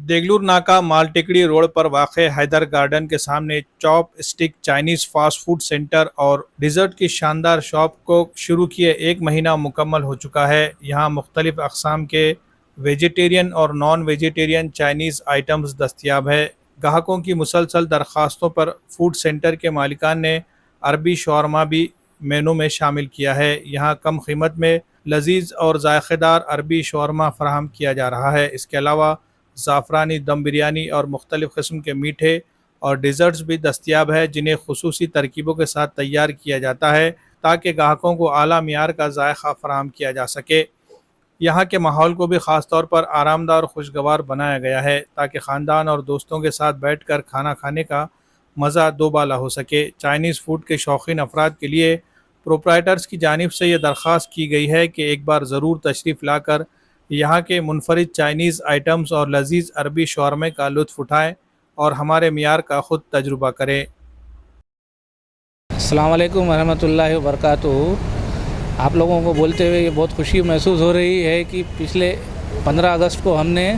देगलूर नाका माल टिकड़ी रोड पर वाक़े हैदर गार्डन के सामने chop stick Chinese fast food centre और डिज़र्ट की शानदार शॉप को शुरू किए 1 महीना मुकम्मल हो चुका है। यहाँ मुख्तलिफ़ अक़साम के वेजिटेरियन और नॉन वेजिटेरियन चाइनीज़ आइटम्स दस्तयाब है। ग्राहकों की मुसलसल दरख्वास्तों पर फूड सेंटर के मालिकान ने अरबी शौरमा भी मेनू में शामिल किया है। यहाँ कम कीमत में लजीज और जायकेदार अरबी शौरमा फराहम किया जा रहा है। इसके अलावा ज़ाफ़रानी दम बिरयानी और मुख्तलिफ़ किस्म के मीठे और डिज़र्ट्स भी दस्तयाब है, जिन्हें खुसूसी तरकीबों के साथ तैयार किया जाता है ताकि ग्राहकों को आला मियार का जायका फराहम किया जा सके। यहाँ के माहौल को भी ख़ास तौर पर आरामदार और खुशगवार बनाया गया है ताकि ख़ानदान और दोस्तों के साथ बैठ कर खाना खाने का मज़ा दोबाला हो सके। चाइनीज़ फ़ूड के शौकीन अफराद के लिए प्रोप्राइटर्स की जानिब से ये दरख्वास्त की गई है कि एक बार ज़रूर तशरीफ़ लाकर यहाँ के मुनफरिद चाइनीज़ आइटम्स और लजीज अरबी शौरमे का लुत्फ़ उठाएँ और हमारे मियार का ख़ुद तजुर्बा करें। अस्सलाम वालेकुम रहमतुल्लाहि व बरकातुहू। आप लोगों को बोलते हुए ये बहुत खुशी महसूस हो रही है कि पिछले 15 अगस्त को हमने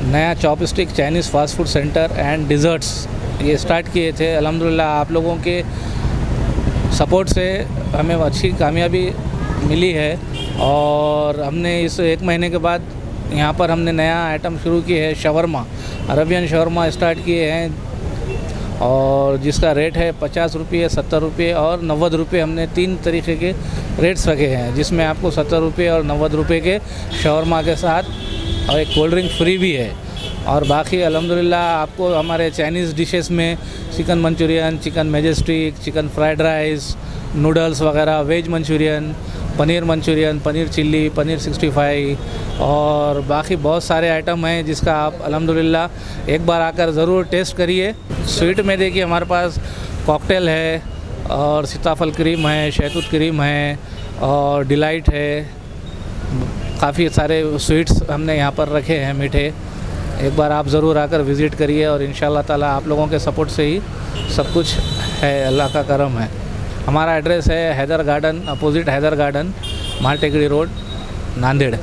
नया chopstick Chinese fast food centre and desserts ये स्टार्ट किए थे। अल्हम्दुलिल्लाह आप लोगों के सपोर्ट से हमें अच्छी कामयाबी मिली है और हमने इस 1 महीने के बाद यहाँ पर हमने नया आइटम शुरू किए है, शवरमा, अरबियन शवरमा स्टार्ट किए हैं और जिसका रेट है 50 रुपये, 70 रुपये और 90 रुपये। हमने 3 तरीके के रेट्स रखे हैं, जिसमें आपको 70 रुपये और 90 रुपये के शवरमा के साथ और एक कोल्ड ड्रिंक फ्री भी है। और बाकी अल्हम्दुलिल्लाह आपको हमारे चाइनीज़ डिशेस में chicken Manchurian, chicken majestic, chicken fried rice, noodles वगैरह, veg Manchurian, Manchurian, paneer chilli, paneer 65 और बाकी बहुत सारे आइटम हैं जिसका आप अल्हम्दुलिल्लाह एक बार आकर ज़रूर टेस्ट करिए। स्वीट में देखिए हमारे पास कॉकटेल है और सीताफल क्रीम है, शहतूत क्रीम है और डिलाइट है। काफ़ी सारे स्वीट्स हमने यहाँ पर रखे हैं मीठे। एक बार आप ज़रूर आकर विज़िट करिए और इंशाअल्लाह ताला आप लोगों के सपोर्ट से ही सब कुछ है, अल्लाह का करम है। हमारा एड्रेस है Haidar garden, opposite Haidar garden, Mal Tekdi road, Nanded.